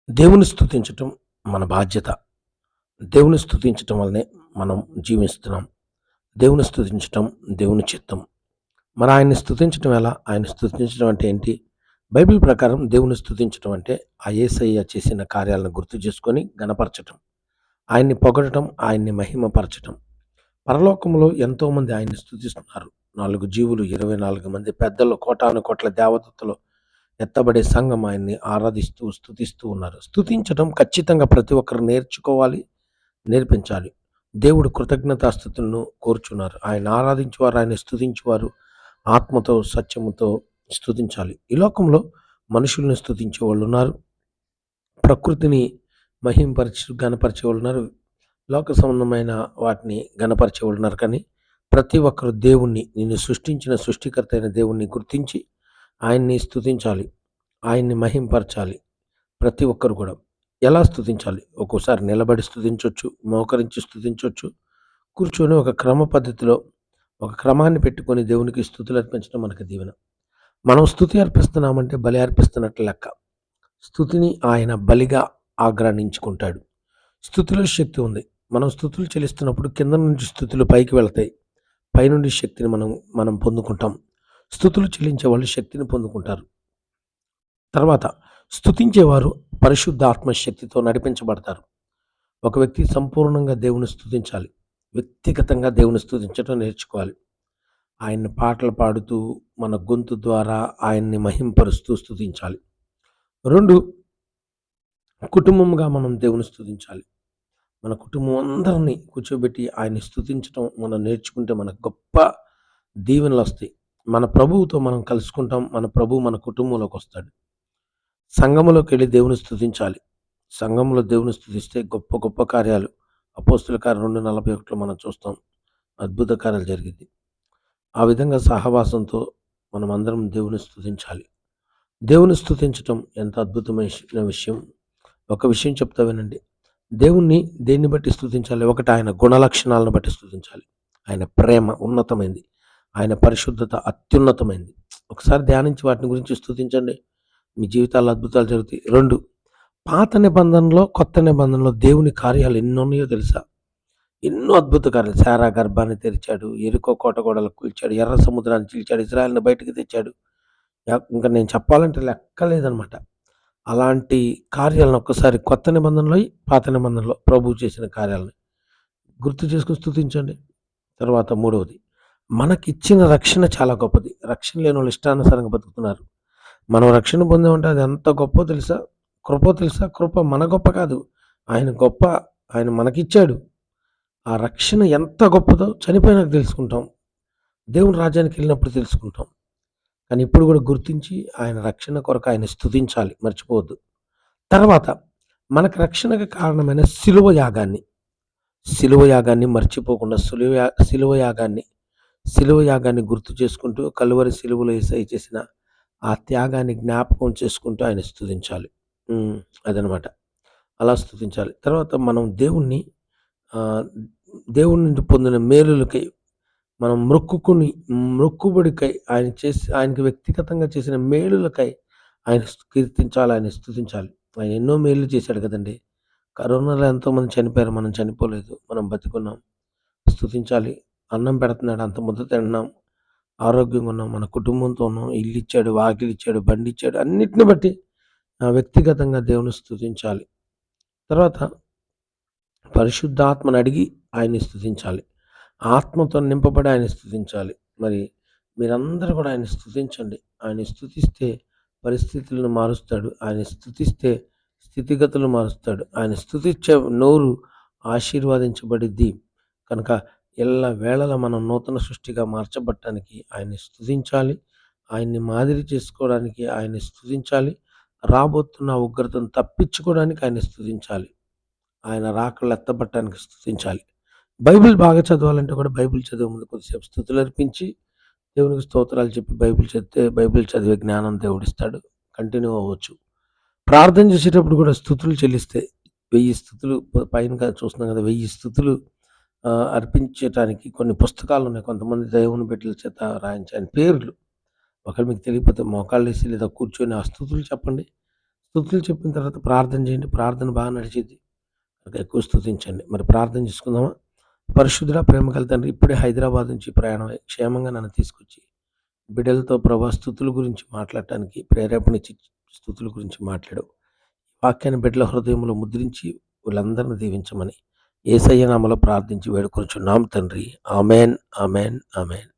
దేవుని స్తుతించటం మన బాధ్యత. దేవుని స్తుతించటం వల్లనే మనం జీవిస్తున్నాం. దేవుని స్తుతించటం దేవుని చిత్తం. మరి ఆయన్ని స్తుతించటం ఎలా? ఆయన్ని స్తుతించడం అంటే ఏంటి? బైబిల్ ప్రకారం దేవుని స్తుతించటం అంటే ఆ యేసయ్య చేసిన కార్యాలను గుర్తు చేసుకొని ఘనపరచటం. ఆయన్ని పొగడటం, ఆయన్ని మహిమపరచటం. పరలోకంలో ఎంతోమంది ఆయన్ని స్తుతిస్తున్నారు. 4 జీవులు, 24 మంది పెద్దలు, కోటాను కోట్ల దేవదూతలు ఎత్తబడే సంఘం ఆయన్ని ఆరాధిస్తూ, స్తుతిస్తూ ఉన్నారు. స్తుతించటం ఖచ్చితంగా ప్రతి ఒక్కరు నేర్చుకోవాలి, నేర్పించాలి. దేవుడు కృతజ్ఞతాస్తుతులను కోరుచున్నారు. ఆయన ఆరాధించువారు, ఆయన స్తుతించువారు ఆత్మతో, సత్యముతో స్తుతించాలి. ఈ లోకంలో మనుషుల్ని స్తుతించేవాళ్ళున్నారు. ప్రకృతిని ఘనపరిచేవాళ్ళున్నారు. లోక సంబంధమైన వాటిని ఘనపరిచేవాళ్ళున్నారు. కానీ ప్రతి ఒక్కరు దేవుణ్ణి, నిన్ను సృష్టించిన సృష్టికర్త అయిన దేవుణ్ణి గుర్తించి ఆయన్ని స్తుతించాలి. ఆయన్ని మహింపరచాలి. ప్రతి ఒక్కరు కూడా. ఎలా స్తుతించాలి? ఒక్కోసారి నిలబడి స్తుతించొచ్చు, మోకరించి స్తుతించొచ్చు, కూర్చొని ఒక క్రమ పద్ధతిలో, ఒక క్రమాన్ని పెట్టుకొని దేవునికి స్తుతులు అర్పించడం మనకు దీవెన. మనం స్తుతి అర్పిస్తున్నామంటే బలి అర్పిస్తున్నట్లు లెక్క. స్తుతిని ఆయన బలిగా ఆగ్రానించుకుంటాడు. స్తుతిలో శక్తి ఉంది. మనం స్తుతులు చెల్లిస్తున్నప్పుడు కింద నుంచి స్తుతులు పైకి వెళతాయి. పైనుండి శక్తిని మనం మనం పొందుకుంటాం. స్తుతులు చెల్లించే వాళ్ళు శక్తిని పొందుకుంటారు. తర్వాత స్తుతించేవారు పరిశుద్ధాత్మ శక్తితో నడిపించబడతారు. ఒక వ్యక్తి సంపూర్ణంగా దేవుని స్తుతించాలి. వ్యక్తిగతంగా దేవుని స్తుతించడం నేర్చుకోవాలి. ఆయన్ని పాటలు పాడుతూ మన గొంతు ద్వారా ఆయన్ని మహింపరుస్తూ స్తుతించాలి. 2 కుటుంబంగా మనం దేవుని స్తుతించాలి. మన కుటుంబం అందరిని కూర్చోబెట్టి ఆయన్ని స్తుతించడం మనం నేర్చుకుంటే మనకు గొప్ప దీవెనలొస్తాయి. మన ప్రభువుతో మనం కలుసుకుంటాం. మన ప్రభువు మన కుటుంబంలోకొస్తాడు. సంఘములోకెళ్ళి దేవుని స్తుతించాలి. సంఘంలో దేవుని స్తుతిస్తే గొప్ప గొప్ప కార్యాలు అపోస్తుల కార్యం 2:41లో మనం చూస్తాం. అద్భుత కార్యాలు జరిగింది. ఆ విధంగా సహవాసంతో మనమందరం దేవుని స్తుతించాలి. దేవుని స్తుతించటం ఎంత అద్భుతమైన విషయం. ఒక విషయం చెప్తా వినండి. దేవుణ్ణి దేన్ని బట్టి స్తుతించాలి? ఒకటి ఆయన గుణలక్షణాలను బట్టి స్తుతించాలి. ఆయన ప్రేమ ఉన్నతమైంది. ఆయన పరిశుద్ధత అత్యున్నతమైంది. ఒకసారి ధ్యానించి వాటిని గురించి స్తుతించండి. మీ జీవితాల్లో అద్భుతాలు జరుగుతాయి. 2 పాత నిబంధనలో, కొత్త నిబంధనలో దేవుని కార్యాలు ఎన్నున్నాయో తెలుసా? ఎన్నో అద్భుత కార్యాలు. శారా గర్భాన్ని తెరిచాడు. యెరికో కోట గోడలు కూల్చాడు. ఎర్ర సముద్రాన్ని చీల్చాడు. ఇశ్రాయేలుని బయటికి తెచ్చాడు. ఇంక నేను చెప్పాలంటే లెక్కలేదనమాట. అలాంటి కార్యాలను ఒక్కసారి కొత్త నిబంధనలో, పాత నిబంధనలో ప్రభువు చేసిన కార్యాలను గుర్తు చేసుకొని స్తుతించండి. తర్వాత మూడవది, మనకిచ్చిన రక్షణ చాలా గొప్పది. రక్షణ లేనోళ్ళు ఇష్టానుసారంగా బతుకుతున్నారు. మనం రక్షణ పొందామంటే అది ఎంత గొప్పో తెలుసా? కృపో తెలుసా? కృప మన గొప్ప కాదు. ఆయన గొప్ప. ఆయన మనకిచ్చాడు. ఆ రక్షణ ఎంత గొప్పదో చనిపోయినాక తెలుసుకుంటాం. దేవుని రాజ్యానికెళ్ళినప్పుడు తెలుసుకుంటాం. కానీ ఇప్పుడు కూడా గుర్తించి ఆయన రక్షణ కొరకు ఆయన్ని స్తుతించాలి. మర్చిపోవద్దు. తర్వాత మనకు రక్షణకు కారణమైన శిలువ యాగాన్ని మర్చిపోకుండా శిలువ యాగాన్ని గుర్తు చేసుకుంటూ కలువరి శిలువలో యేసయ్య చేసిన ఆ త్యాగాన్ని జ్ఞాపకం చేసుకుంటూ ఆయన స్తుతించాలి. అదనమాట. అలా స్తుతించాలి. తర్వాత మనం ఆహ్, దేవుని నుండి పొందిన మేలులకై మనం మొక్కుబడికై ఆయనకి వ్యక్తిగతంగా చేసిన మేలులకై ఆయన కీర్తించాలి, ఆయన స్తుతించాలి. ఆయన ఎన్నో మేలులు చేశాడు కదండీ! కరోనాలో ఎంతోమంది చనిపోయారు. మనం చనిపోలేదు. మనం బతికున్నాం. స్తుతించాలి. అన్నం పెడుతున్నాడు. అంత ముద్ద తింటున్నాం. ఆరోగ్యంగా ఉన్నాం. మన కుటుంబంతో ఉన్నాం. ఇల్లిచ్చాడు, వాకిలిచ్చాడు, బండిచ్చాడు. అన్నిటిని బట్టి వ్యక్తిగతంగా దేవుని స్తుతించాలి. తర్వాత పరిశుద్ధాత్మను అడిగి ఆయన్ని స్తుతించాలి. ఆత్మతో నింపబడి ఆయన్ని స్తుతించాలి. మరి మీరందరూ కూడా ఆయన్ని స్తుతించండి. ఆయన్ని స్తుతిస్తే పరిస్థితులను మారుస్తాడు. ఆయన్ని స్తుతిస్తే స్థితిగతులను మారుస్తాడు. ఆయన స్తుతించే నోరు ఆశీర్వదించబడిద్ది. కనుక ఎల్లవేళలా మనం నూతన సృష్టిగా మార్చబడటానికి ఆయన్ని స్తుతించాలి. ఆయన్ని మాదిరి చేసుకోవడానికి ఆయన్ని స్తుతించాలి. రాబోతున్న ఉగ్రతను తప్పించుకోవడానికి ఆయన్ని స్తుతించాలి. ఆయన రాకడలో ఎత్తబడటానికి స్తుతించాలి. బైబిల్ బాగా చదవాలంటే కూడా బైబిల్ చదివే ముందు కొద్దిసేపు స్తుతులర్పించి, దేవునికి స్తోత్రాలు చెప్పి బైబిల్ చదివితే బైబిల్ చదివే జ్ఞానం దేవుడిస్తాడు. కంటిన్యూ అవ్వచ్చు. ప్రార్థన చేసేటప్పుడు కూడా స్తుతులు చెల్లిస్తే 1000 స్తుతులు పైన చూస్తున్నాం కదా! 1000 స్తుతులు అర్పించటానికి కొన్ని పుస్తకాలున్నాయి. కొంతమంది దేవుని బిడ్డల చేత రాయించాయన పేర్లు. ఒకవేళ మీకు తెలియకపోతే మోకాళ్ళేసి లేదా కూర్చొని ఆ స్తుతులు చెప్పండి. స్తుతులు చెప్పిన తర్వాత ప్రార్థన చేయండి. ప్రార్థన బాగా నడిచిద్ది. ఇంకా ఎక్కువ స్తుతించండి. మరి ప్రార్థన చేసుకుందామా? పరిశుద్ధుడా, ప్రేమగల తండ్రి, ఇప్పుడే హైదరాబాద్ నుంచి ప్రయాణమై క్షేమంగా నన్ను తీసుకొచ్చి బిడ్డలతో ప్రభా స్తుతుల గురించి మాట్లాడటానికి ప్రేరేపణ ఇచ్చి స్తుతుల గురించి మాట్లాడావు. వాక్యాన్ని బిడ్డల హృదయంలో ముద్రించి వీళ్ళందరిని దీవించమని యేసయ్య నామములో ప్రార్థించి వేడుకొనుచున్నాం తండ్రి. ఆమేన్. ఆమేన్. ఆమేన్.